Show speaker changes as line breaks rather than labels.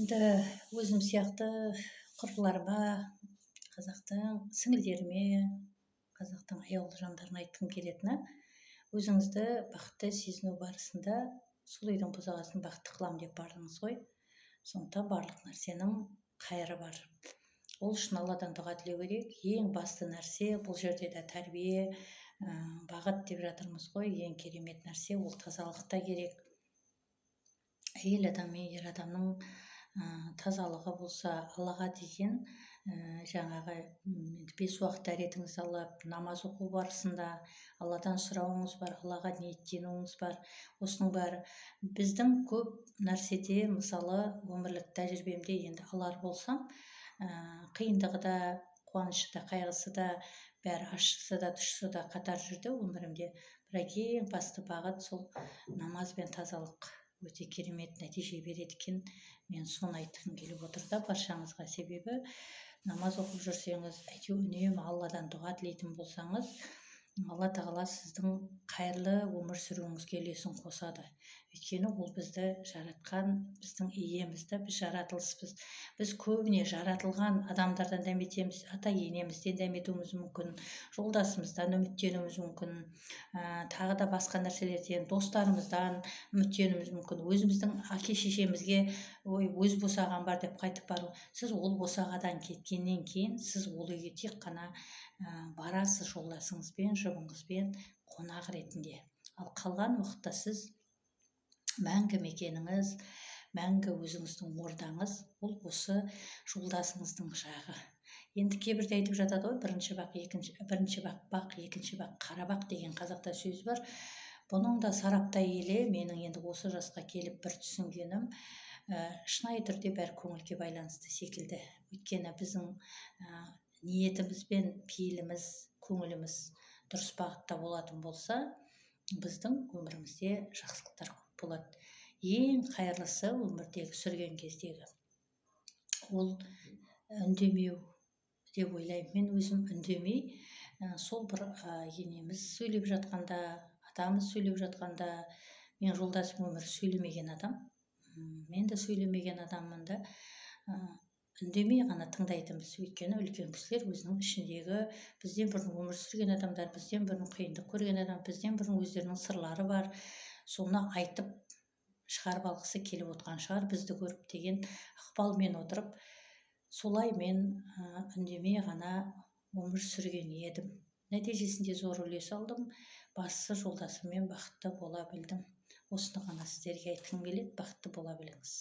Енді өзім сияқты құрбыларыма, қазақтың сіңілдеріме, қазақтың аяулы жандарына айтқым келетіні, өзіңізді бақытты сезіну барысында сол үйдің босағасын бақытты қыламын деп бардыңыз ғой. Сондықтан барлық нәрсенің қайыры бар. Ол үшін Алладан дұға тілеу керек. Ең басты нәрсе бұл жерде де тәрбие, бағыт деп жатырмыз ғой. Ең керемет нәрсе ол тазалықта керек. Әйел адам мен ер адамның тазалығы болса, Аллаға деген жаңағы 5 уақыт дәретіңізді алып, намаз оқу барысында Алладан сұрауыңыз бар, Аллаға ниеттенуіңіз бар. Осының бәрі біздің көп нәрседе, мысалы өмірлік тәжірибемде енді алар болсам, қиындығы да, қуанышы да, қайғысы да, бәрі ащысы да, тұщысы да қатар жүрді өмірімде. Бірақ ең басты бағыт сол намаз бен тазалық. Өте керемет нәтиже береді екен. Мен соны айтқым келіп отыр да баршаңызға. Себебі намаз оқып жүрсеңіз, әйтеуір үнемі Алладан дұға тілейтін болсаңыз, Алла тағала сіздің қайырлы өмір сүруіңізге үлесін қосады. Өйткені ол бізді жаратқан, біздің иемізді, біз жаратылыспыз. Біз көбіне жаратылған адамдардан дәметеміз, ата-енемізден дәметуіміз мүмкін, жолдасымыздан үміттенуіміз мүмкін, тағы да басқа нәрселерден, достарымыздан үміттенуіміз мүмкін, өзіміздің әке-шешемізге өз босағам бар деп қайтып бару. Сіз ол босағадан кеткеннен кейін сіз ол үйге тек қана барасыз жолдасыңызбен, жұбыңызбен, қонақ ретінде. Ал қалған уақытта сіз мәңгі мекеніңіз, мәңгі өзіңіздің ордаңыз, ол осы жолдасыңыздың жағы. Енді кейбірде айтып жатады ғой, бірінші бақ бақ, екінші бақ қара бақ деген қазақта сөз бар. Бұның да сараптай келе, менің енді осы жасқа келіп бір түсінгенім, шынайы түрде бәрі көңілге байланысты секілді. Өйткені біздің ниетіміз бен пейіліміз, көңіліміз дұрыс бағытта болатын болса, біздің өмірімізде жақсылықтар көп болады. Ең қайырлысы өмірдегі сүрген кездегі ол үндемеу деп ойлаймын. Мен өзім үндемей, сол бір енеміз сөйлеп жатқанда, атамыз сөйлеп жатқанда, мен жолдасым өмір сөйлемеген адам, мен де сөйлемеген адаммын да, үндемей ғана тыңдайтынбыз. Өйткені үлкен кісілер өзінің ішіндегі, бізден бұрын өмір сүрген адамдар, бізден бұрын қиындық көрген адам, бізден бұрын өздерінің сырлары бар, соны айтып шығарып алғысы келіп отқан шығар бізді көріп деген ықпалмен отырып, солай мен үндемей ғана өмір сүрген едім. Нәтижесінде зор үлес алдым. Бастысы жолдасыммен бақытты бола білдім. Осыны ғана сіздерге айтқым келеді. Бақытты бола біліңіз.